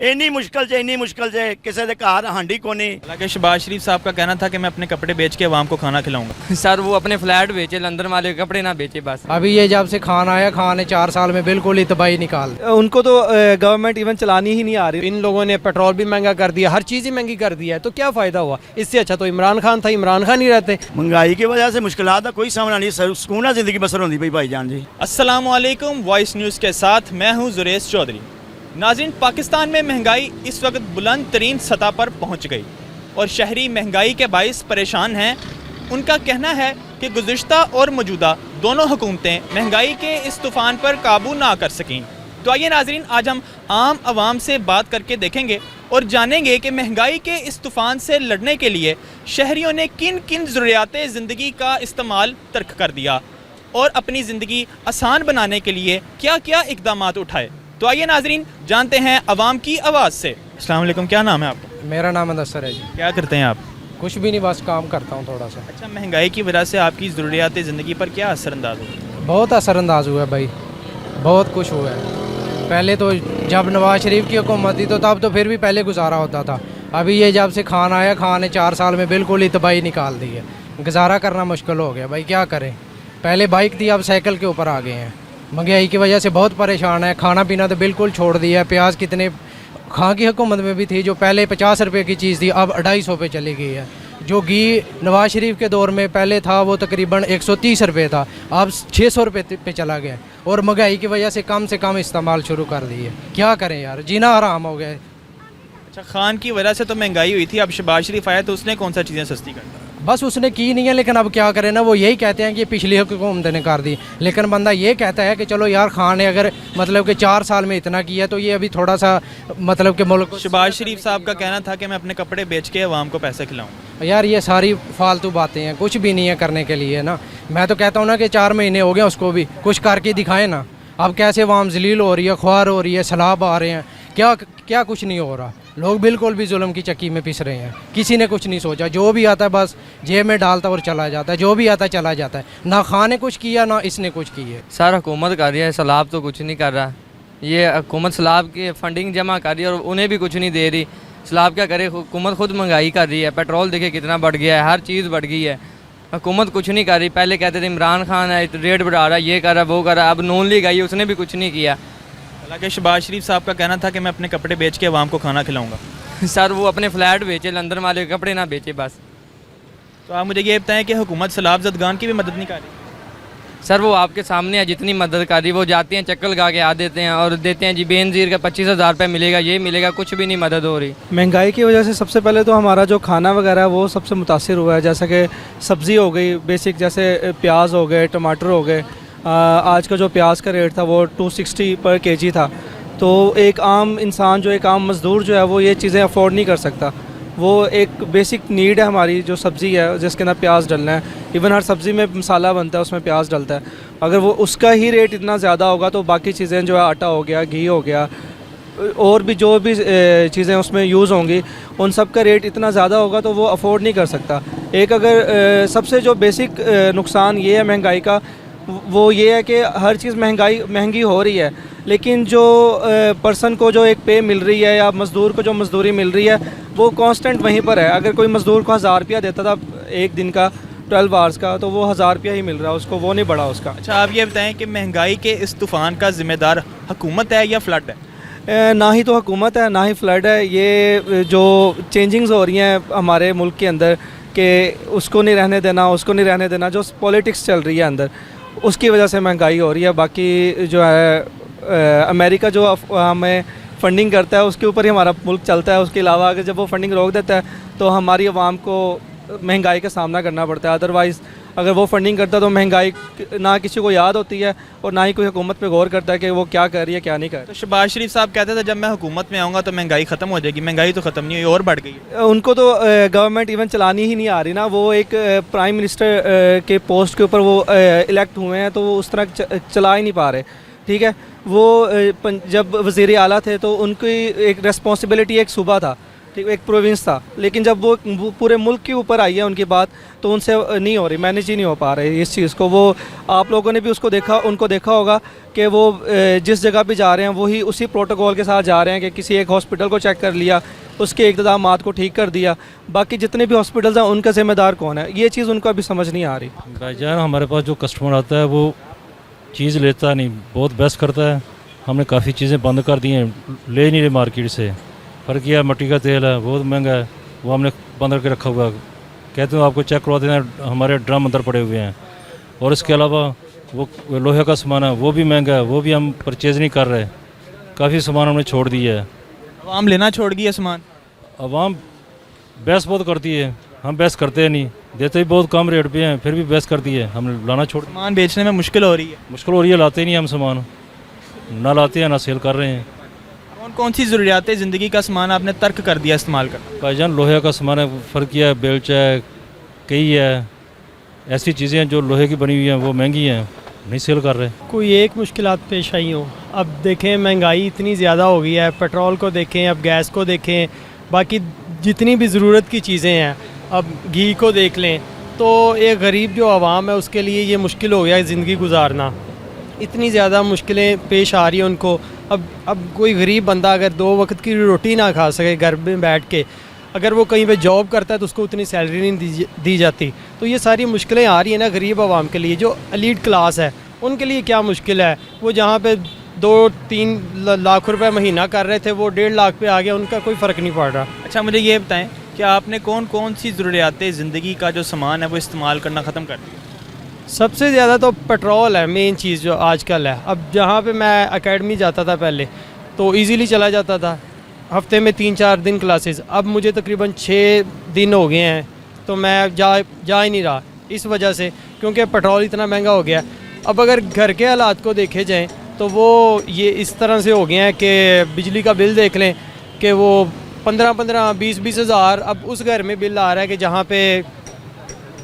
ਇੰਨੀ मुश्किल से किसी के घर हांडी कोनी। हालांकि शहबाज शरीफ साहब का कहना था कि मैं अपने कपड़े बेच के अवाम को खाना खिलाऊंगा। सर वो अपने फ्लैट बेचे, लंदन वाले कपड़े ना बेचे बस। अभी ये जब से खान आया, खान ने 4 साल में बिल्कुल ही तबाही निकाल। उनको तो गवर्नमेंट इवन चलानी ही नहीं आ रही। इन लोगों ने पेट्रोल भी महंगा कर दिया, हर चीज़ ही महंगी कर दिया है, तो क्या फ़ायदा हुआ? इससे अच्छा तो इमरान खान था, इमरान खान ही रहते। महंगाई की वजह से मुश्किलात का कोई सामना नहीं, सुकून ज़िंदगी बसर होती पई भाईजान जी। अस्सलाम वालेकुम, वॉइस न्यूज़ के साथ मैं हूं जुरेश चौधरी। नाज़रीन, पाकिस्तान में महंगाई इस वक्त बुलंद तरीन सतह पर पहुंच गई और शहरी महंगाई के बाइस परेशान हैं। उनका कहना है कि गुज़िश्ता और मौजूदा दोनों हुकूमतें महंगाई के इस तूफ़ान पर काबू ना कर सकें। तो आइए नाज़रीन, आज हम आम आवाम से बात करके देखेंगे और जानेंगे कि महंगाई के इस तूफ़ान से लड़ने के लिए शहरियों ने किन किन ज़रूरियात ज़िंदगी का इस्तेमाल तर्क कर दिया और अपनी ज़िंदगी आसान बनाने के लिए क्या क्या इक़दामात उठाए। तो आइए नाज़रीन, जानते हैं अवाम की आवाज़ से। अस्सलाम वालेकुम, क्या नाम है आपका? मेरा नाम मुदस्सर है जी। क्या करते हैं आप? कुछ भी नहीं, बस काम करता हूँ थोड़ा सा। अच्छा, महंगाई की वजह से आपकी ज़रूरियात ज़िंदगी पर क्या असरअंदाज हुआ? बहुत असरअंदाज हुआ है भाई, बहुत कुछ हुआ है। पहले तो जब नवाज शरीफ की हुकूमत थी तो तब तो फिर भी पहले गुजारा होता था। अभी ये जब से खान आया, खान ने 4 साल में बिल्कुल ही तबाही निकाल दी है। गुजारा करना मुश्किल हो गया भाई, क्या करें। पहले बाइक थी, अब साइकिल के ऊपर आ गए हैं। महंगाई की वजह से बहुत परेशान है। खाना पीना तो बिल्कुल छोड़ दिया है। प्याज कितने खां की हुकूमत में भी थी, जो पहले 50 रुपये की चीज़ थी अब 250 पे चली गई है। जो घी नवाज शरीफ के दौर में पहले था वो तकरीबन 130 रुपये था, अब 600 रुपये पे चला गया। और महंगाई की वजह से कम इस्तेमाल शुरू कर दी है। क्या करें यार, जीना हराम हो गया। अच्छा, खान की वजह से तो महंगाई हुई थी, अब शहबाज शरीफ आया तो उसने कौन सा चीज़ें सस्ती कर दी? बस उसने की नहीं है, लेकिन अब क्या करें ना। वो यही कहते हैं कि पिछली हुकूमत ने कर दी, लेकिन बंदा ये कहता है कि चलो यार, खान ने अगर मतलब कि 4 साल में इतना किया तो ये अभी थोड़ा सा मतलब कि मुल्क। शहबाज शरीफ साहब का कहना था कि मैं अपने कपड़े बेच के अवाम को पैसे खिलाऊँ। यार ये सारी फालतू बातें हैं, कुछ भी नहीं है करने के लिए ना। मैं तो कहता हूँ ना कि 4 महीने हो गए, उसको भी कुछ करके दिखाए ना। अब कैसे अवाम जलील हो रही है, ख्वार हो रही है, सैलाब आ रहे हैं, क्या कुछ नहीं हो रहा। लोग बिल्कुल भी जुल्म की चक्की में पिस रहे हैं। किसी ने कुछ नहीं सोचा, जो भी आता है बस जेब में डालता और चला जाता है, जो भी आता है चला जाता है। ना खान ने कुछ किया ना इसने कुछ किया। सर हुकूमत कर रही है, सैलाब तो कुछ नहीं कर रहा। ये हुकूमत सैलाब की फंडिंग जमा कर रही है और उन्हें भी कुछ नहीं दे रही। सैलाब क्या करे, हुकूमत खुद महंगाई कर रही है। पेट्रोल देखिए कितना बढ़ गया है, हर चीज़ बढ़ गई है। हुकूमत कुछ नहीं कर रही। पहले कहते थे इमरान खान है, रेट बढ़ा रहा है, ये कर रहा है, वो कर रहा है। अब नून लीग आई, उसने भी कुछ नहीं किया। हालांकि शहबाज शरीफ साहब का कहना था कि मैं अपने कपड़े बेच के अवाम को खाना खिलाऊंगा। सर वो अपने फ्लैट बेचे, लंदन वाले कपड़े ना बेचे बस। तो आप मुझे ये बताएं कि हुकूमत सैलाब ज़दगान की भी मदद नहीं कर रही? सर वो आपके सामने है, जितनी मदद कर रही। वो जाते हैं चक्कर लगा के आ देते हैं और देते हैं जी बेनज़ीर का 25,000 रुपये मिलेगा, ये मिलेगा, कुछ भी नहीं मदद हो रही। महंगाई की वजह से सबसे पहले तो हमारा जो खाना वगैरह है वो सबसे मुतासिर हुआ है। जैसे कि सब्ज़ी हो गई बेसिक, जैसे प्याज हो गए, टमाटर हो गए। आज का जो प्याज का रेट था वो 260 पर केजी था। तो एक आम इंसान जो एक आम मज़दूर जो है वो ये चीज़ें अफोर्ड नहीं कर सकता। वो एक बेसिक नीड है हमारी, जो सब्ज़ी है जिसके अंदर प्याज डलना है। इवन हर सब्ज़ी में मसाला बनता है, उसमें प्याज डलता है। अगर वो उसका ही रेट इतना ज़्यादा होगा तो बाकी चीज़ें जो है, आटा हो गया, घी हो गया, और भी जो भी चीज़ें उसमें यूज़ होंगी, उन सब का रेट इतना ज़्यादा होगा तो वो अफोर्ड नहीं कर सकता। एक अगर सबसे जो बेसिक नुकसान ये है महंगाई का, वो ये है कि हर चीज़ महंगी हो रही है, लेकिन जो पर्सन को जो एक पे मिल रही है या मज़दूर को जो मज़दूरी मिल रही है वो कांस्टेंट वहीं पर है। अगर कोई मज़दूर को 1000 रुपया देता था एक दिन का 12 आवर्स का, तो वो 1000 रुपया ही मिल रहा है उसको, वो नहीं बढ़ा उसका। अच्छा, आप ये बताएं कि महंगाई के इस तूफ़ान का ज़िम्मेदार हुकूमत है या फ्लड है? ना ही तो हुकूमत है ना ही फ्लड है। ये जो चेंजिंग्स हो रही हैं हमारे मुल्क के अंदर कि उसको नहीं रहने देना, उसको नहीं रहने देना, जो पॉलिटिक्स चल रही है अंदर, उसकी वजह से महंगाई हो रही है। बाकी जो है अमेरिका जो हमें फ़ंडिंग करता है उसके ऊपर ही हमारा मुल्क चलता है। उसके अलावा अगर जब वो फ़ंडिंग रोक देता है तो हमारी आवाम को महंगाई का सामना करना पड़ता है। अदरवाइज़ अगर वो फंडिंग करता है तो महंगाई ना किसी को याद होती है और ना ही कोई हुकूमत पे गौर करता है कि वो क्या कर रही है क्या नहीं कर रही। तो शहबाज शरीफ साहब कहते थे जब मैं हुकूमत में आऊँगा तो महंगाई ख़त्म हो जाएगी, महंगाई तो ख़त्म नहीं हुई और बढ़ गई। उनको तो गवर्नमेंट इवन चलानी ही नहीं आ रही ना। वो एक प्राइम मिनिस्टर के पोस्ट के ऊपर वो इलेक्ट हुए हैं तो वो उस तरह चला ही नहीं पा रहे। ठीक है, वो जब वज़ीर आला थे तो उनकी एक रिस्पॉन्सिबिलिटी एक सूबा था, ठीक, एक प्रोविंस था, लेकिन जब वो पूरे मुल्क के ऊपर आई है उनकी बात, तो उनसे नहीं हो रही, मैनेज ही नहीं हो पा रही इस चीज़ को। वो आप लोगों ने भी उनको देखा होगा कि वो जिस जगह भी जा रहे हैं वही उसी प्रोटोकॉल के साथ जा रहे हैं कि किसी एक हॉस्पिटल को चेक कर लिया, उसके इक़दामात को ठीक कर दिया, बाकी जितने भी हॉस्पिटल्स हैं उनका ज़िम्मेदार कौन है, ये चीज़ उनको अभी समझ नहीं आ रही। भाईजान हमारे पास जो कस्टमर आता है वो चीज़ लेता नहीं, बहुत बहस करता है। हमने काफ़ी चीज़ें बंद कर दी हैं, ले ही नहीं रहे मार्केट से। फ़र्क यह मिट्टी का तेल है, बहुत महंगा है, वो हमने बंद करके रखा हुआ है। कहते हो आपको चेक करवा देना, हमारे ड्रम अंदर पड़े हुए हैं। और इसके अलावा वो लोहे का सामान है, वो भी महंगा है, वो भी हम परचेज़ नहीं कर रहे। काफ़ी सामान हमने छोड़ दिया है। आवाम लेना छोड़ गई है सामान। अवाम बहस बहुत करती है, हम बहस करते नहीं, देते भी बहुत कम रेट पे हैं, फिर भी बहस करती है, हम लाना छोड़। सामान बेचने में मुश्किल हो रही है। मुश्किल हो रही है, लाते नहीं हम सामान, ना लाते हैं ना सेल कर रहे हैं। कौन कौन सी ज़रूरियात ज़िंदगी का सामान आपने तर्क कर दिया इस्तेमाल करना? भाईजान लोहे का सामान है, फ़र्क है, बेलचा है, कई है, ऐसी चीज़ें हैं जो लोहे की बनी हुई हैं वो महंगी हैं, नहीं सेल कर रहे। कोई एक मुश्किलात पेश आई हो, अब देखें महंगाई इतनी ज़्यादा हो गई है, पेट्रोल को देखें, अब गैस को देखें, बाकी जितनी भी ज़रूरत की चीज़ें हैं, अब घी को देख लें, तो एक गरीब जो आवाम है उसके लिए ये मुश्किल हो गया है ज़िंदगी गुजारना। इतनी ज़्यादा मुश्किलें पेश आ रही हैं उनको। अब कोई गरीब बंदा अगर 2 वक्त की रोटी ना खा सके घर में बैठ के, अगर वो कहीं पे जॉब करता है तो उसको उतनी सैलरी नहीं दी जाती। तो ये सारी मुश्किलें आ रही हैं ना गरीब आवाम के लिए। जो एलीट क्लास है उनके लिए क्या मुश्किल है, वो जहाँ पे 2-3 लाख रुपए महीना कर रहे थे वो 1.5 लाख पे आ गया, उनका कोई फ़र्क नहीं पड़ रहा। अच्छा मुझे ये बताएं कि आपने कौन कौन सी ज़रूरियात ज़िंदगी का जो सामान है वो इस्तेमाल करना ख़त्म कर दिया? सबसे ज़्यादा तो पेट्रोल है मेन चीज़ जो आजकल है। अब जहाँ पे मैं एकेडमी जाता था पहले तो इजीली चला जाता था, हफ्ते में 3-4 दिन क्लासेस, अब मुझे तकरीबन 6 दिन हो गए हैं तो मैं जा ही नहीं रहा इस वजह से, क्योंकि पेट्रोल इतना महंगा हो गया। अब अगर घर के हालात को देखे जाएँ तो वो ये इस तरह से हो गए हैं कि बिजली का बिल देख लें कि वो 15-15, 20-20 हज़ार अब उस घर में बिल आ रहा है कि जहाँ पे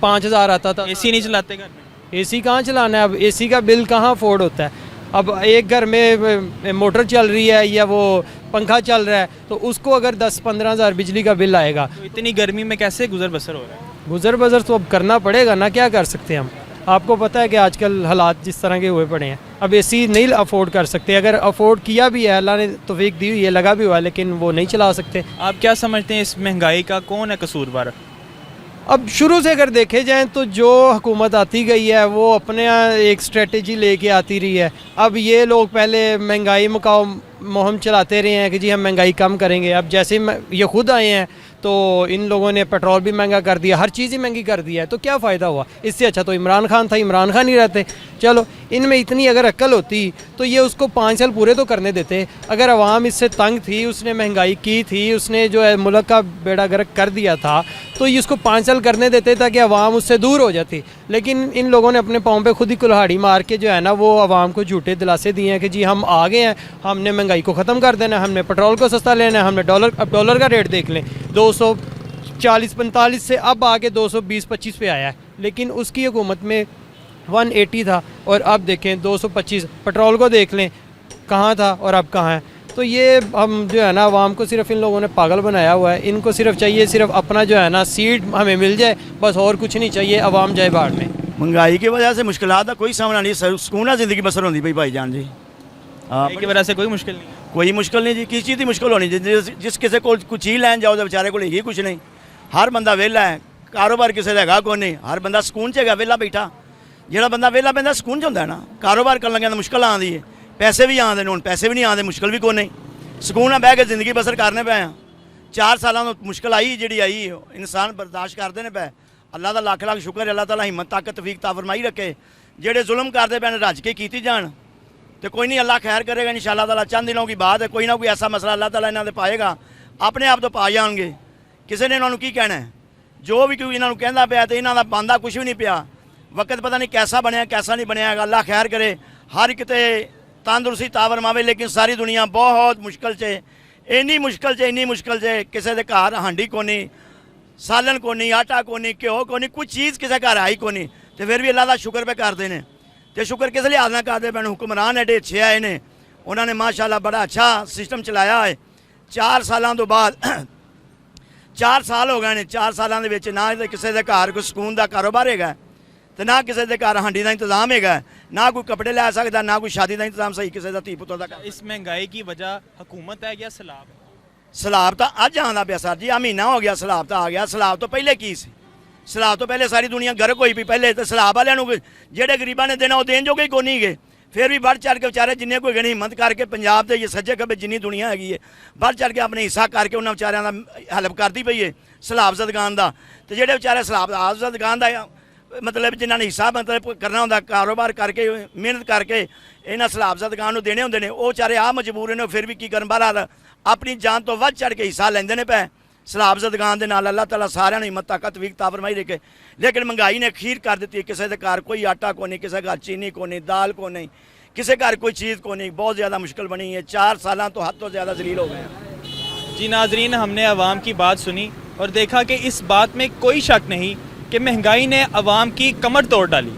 5,000 आता था। एसी नहीं चलाते घर में? एसी कहाँ चलाना है, अब एसी का बिल कहाँ अफोर्ड होता है। अब एक घर में मोटर चल रही है या वो पंखा चल रहा है तो उसको अगर 10-15 हज़ार बिजली का बिल आएगा। तो इतनी गर्मी में कैसे गुजर बसर हो रहा है? गुजर बसर तो अब करना पड़ेगा ना, क्या कर सकते हैं हम। आपको पता है कि आजकल हालात जिस तरह के हुए पड़े हैं, अब एसी नहीं अफोर्ड कर सकते। अगर अफोर्ड किया भी है, अल्लाह ने तौफीक दी हुई है, लगा भी हुआ है, लेकिन वो नहीं चला सकते। आप क्या समझते हैं इस महंगाई का कौन है कसूरवार? अब शुरू से अगर देखे जाएं तो जो हुकूमत आती गई है वो अपने एक स्ट्रेटजी लेके आती रही है। अब ये लोग पहले महंगाई मुकाओ मुहिम चलाते रहे हैं कि जी हम महंगाई कम करेंगे। अब जैसे ये खुद आए हैं तो इन लोगों ने पेट्रोल भी महंगा कर दिया, हर चीज़ ही महंगी कर दिया है, तो क्या फ़ायदा हुआ। इससे अच्छा तो इमरान खान था, इमरान खान ही रहते। चलो इनमें इतनी अगर अक्ल होती तो ये उसको 5 साल पूरे तो करने देते। अगर आवाम इससे तंग थी, उसने महंगाई की थी, उसने जो है मुल्क का बेड़ा गर्क कर दिया था, तो ये उसको 5 साल करने देते ताकि आवाम उससे दूर हो जाती। लेकिन इन लोगों ने अपने पाँव पे खुद ही कुल्हाड़ी मार के जो है ना वो आवाम को झूठे दिलासे दिए हैं कि जी हम आ गए हैं, हमने महंगाई को ख़त्म कर देना, हमने पेट्रोल को सस्ता लेना है, हमने डॉलर का रेट देख लें 240-45 से अब आके 220-25 पे आया है। लेकिन उसकी हुकूमत में 180 था और अब देखें 225। पेट्रोल को देख लें कहाँ था और अब कहाँ है। तो ये हम जो है ना आवाम को सिर्फ इन लोगों ने पागल बनाया हुआ है। इनको सिर्फ चाहिए सिर्फ अपना जो है ना सीट हमें मिल जाए, बस और कुछ नहीं चाहिए, आवाम जाए बाहर में। महंगाई की वजह से मुश्किलात का कोई सामना नहीं, सुकून ज़िंदगी बसर होती पई भाईजान जी। की वजह से कोई मुश्किल नहीं? कोई मुश्किल नहीं जी, किस चीज़ की मुश्किल होनी जी। जिस किसी को कुछ चीज़ लैन जाओ तो बेचारे को ही कुछ नहीं। हर बंदा वेला है, कारोबार किसी का हैगा कोई नहीं, हर बंदा सुकून च हैगा वेला बैठा। ਜਿਹੜਾ ਬੰਦਾ ਵਿਹਲਾ ਪੈਂਦਾ ਸਕੂਨ ਚ ਹੁੰਦਾ ਨਾ, ਕਾਰੋਬਾਰ ਕਰਨ ਲੱਗਿਆ ਤਾਂ ਮੁਸ਼ਕਲ ਆਉਂਦੀ ਹੈ, ਪੈਸੇ ਵੀ ਆਉਂਦੇ ਨੇ, ਹੁਣ ਪੈਸੇ ਵੀ ਨਹੀਂ ਆਉਂਦੇ, ਮੁਸ਼ਕਲ ਵੀ ਕੋਈ ਨਹੀਂ, ਸਕੂਨ ਨਾਲ ਬਹਿ ਕੇ ਜ਼ਿੰਦਗੀ ਬਸਰ ਕਰਨੇ ਪਏ ਆ। 4 ਸਾਲਾਂ ਤੋਂ ਮੁਸ਼ਕਲ ਆਈ ਜਿਹੜੀ ਆਈ ਇਨਸਾਨ ਬਰਦਾਸ਼ਤ ਕਰਦੇ ਨੇ ਪਏ। ਅੱਲਾ ਦਾ ਲੱਖ ਲੱਖ ਸ਼ੁਕਰ, ਅੱਲਾ ਤਾਲਾ ਹਿੰਮਤ ਤਾਕਤ ਤੌਫੀਕ ਤਾ ਫਰਮਾਈ ਰੱਖੇ। ਜਿਹੜੇ ਜ਼ੁਲਮ ਕਰਦੇ ਪਏ ਨੇ ਰੱਜ ਕੇ ਕੀਤੀ ਜਾਣ ਤੇ ਕੋਈ ਨਹੀਂ, ਅੱਲਾ ਖੈਰ ਕਰੇਗਾ इंशाअल्लाह ताला। चंद दिनों की बात है, कोई ना कोई ऐसा मसला अल्लाह ताला इन्हों पाएगा, अपने आप तो पा जाएंगे। किसी ने इन्हों की कहना है, जो भी कोई इन्हों कहता पाया तो इन्हों का बनता कुछ भी नहीं पिया। वक्त पता नहीं कैसा बनया कैसा नहीं बनया, अल्लाह खैर करे, हर किते तंदुरुस्ती तावर मावे। लेकिन सारी दुनिया बहुत मुश्किल से, इन्नी मुश्किल से किसी के घर हांडी को नहीं, सालन को नहीं, आटा को नहीं, घ्यो को नहीं, कुछ चीज़ किसी घर आई को नहीं, तो फिर भी अल्लाह का शुक्र पे करते हैं। तो शुक्र किस लिहाज ना करते पैन, हुक्मरान एडे अच्छे आए ने, उन्होंने माशाल्लाह बड़ा अच्छा सिस्टम चलाया है। 4 सालों तो बाद 4 ਸਾਲ ਹੋ ਗਏ ਨੇ, 4 ਸਾਲਾਂ ਦੇ ਵਿੱਚ ਨਾ ਤਾਂ ਕਿਸੇ ਦੇ ਘਰ ਕੋਈ ਸਕੂਨ ਦਾ ਕਾਰੋਬਾਰ ਹੈਗਾ ਤੇ ਨਾ ਕਿਸੇ ਦੇ ਘਰ ਹਾਂਡੀ ਦਾ ਇੰਤਜ਼ਾਮ ਹੈਗਾ, ਨਾ ਕੋਈ ਕੱਪੜੇ ਲੈ ਸਕਦਾ, ਨਾ ਕੋਈ ਸ਼ਾਦੀ ਦਾ ਇੰਤਜ਼ਾਮ ਸਹੀ ਕਿਸੇ ਦਾ ਧੀ ਪੁੱਤਰ ਦਾ। इस महंगाई की वजह हुकूमत है या सैलाब? ਸਲਾਬ ਤਾਂ ਅੱਜ ਆਉਂਦਾ ਪਿਆ ਸਰ ਜੀ, ਆ ਮਹੀਨਾ ਹੋ ਗਿਆ ਸਲਾਬ ਤਾਂ ਆ ਗਿਆ। ਸਲਾਬ ਤੋਂ ਪਹਿਲੇ ਕੀ ਸੀ? ਸਲਾਬ ਤੋਂ ਪਹਿਲੇ ਸਾਰੀ ਦੁਨੀਆ ਗਰਕ ਹੋਈ ਪਈ। ਪਹਿਲੇ ਤਾਂ ਸਲਾਬ ਵਾਲਿਆਂ ਨੂੰ ਜਿਹੜੇ ਗਰੀਬਾਂ ਨੇ ਦੇਣਾ ਉਹ ਦੇਣ ਜੋਗੇ ਹੀ ਕੋਈ ਨਹੀਂ ਗਏ। ਫਿਰ ਵੀ ਵੱਧ ਚੜ ਕੇ ਵਿਚਾਰੇ ਜਿੰਨੇ ਕੋਈ ਗਏ ਹਿੰਮਤ ਕਰਕੇ ਪੰਜਾਬ ਦੇ ਸੱਜੇ ਖੱਬੇ ਜਿੰਨੀ ਦੁਨੀਆ ਹੈਗੀ ਹੈ ਵੱਧ ਚੜ ਕੇ ਆਪਣੇ ਹਿੱਸਾ ਕਰਕੇ ਉਹਨਾਂ ਵਿਚਾਰਿਆਂ ਦਾ ਹੈਲਪ ਕਰਦੀ ਪਈ ਹੈ ਸਲਾਬ ਜ਼ਦਗਾਨ ਦਾ। ਤੇ ਜਿਹੜੇ ਵਿਚਾਰੇ ਸਲਾਬ ਜ਼ਦਗਾਨ ਦਾ ਮਤਲਬ ਜਿਨ੍ਹਾਂ ਨੇ ਹਿੱਸਾ ਮਤਲਬ ਕਰਨਾ ਹੁੰਦਾ, ਕਾਰੋਬਾਰ ਕਰਕੇ ਮਿਹਨਤ ਕਰਕੇ ਇਹਨਾਂ ਸਲਾਬ ਜ਼ਦਗਾਨ ਨੂੰ ਦੇਣੇ ਹੁੰਦੇ ਨੇ, ਉਹ ਵਿਚਾਰੇ ਆ ਮਜਬੂਰ ਨੇ। ਫਿਰ ਵੀ ਕੀ ਕਰਨ, ਬਹਰਾਲ ਆਪਣੀ ਜਾਨ ਤੋਂ ਵੱਧ ਚੜ ਕੇ ਹਿੱਸਾ ਲੈਂਦੇ ਨੇ ਪਏ ਸਲਾਬ ਜ਼ਦਗਾਨ ਦੇ ਨਾਲ। ਅੱਲਾਹ ਤਾਲਾ ਸਾਰਿਆਂ ਨੂੰ ਹਿੰਮਤ ਤਾਕਤ ਵੀ ਤਾ ਫਰਮਾਈ ਦੇ ਕੇ, ਲੇਕਿਨ ਮਹਿੰਗਾਈ ਨੇ ਅਖੀਰ ਕਰ ਦਿੱਤੀ। ਕਿਸੇ ਦੇ ਘਰ ਕੋਈ ਆਟਾ ਕੋ ਨਹੀਂ, ਕਿਸੇ ਘਰ ਚੀਨੀ ਕੋ नहीं, दाल को नहीं, किसी घर कोई चीज़ को नहीं। बहुत ज़्यादा मुश्किल बनी है। 4 साल तो हद तो ज़्यादा जलील हो गए हैं। जी नाजरीन, हमने अवाम की बात सुनी और देखा कि इस बात में कोई शक नहीं कि महंगाई ने अवाम की कमर तोड़ डाली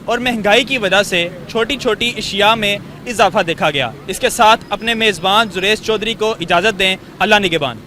और महंगाई की वजह से छोटी छोटी अशिया में इजाफा देखा गया। इसके साथ अपने मेज़बान जुरेश चौधरी को इजाज़त दें। अल्लाह निगहबान।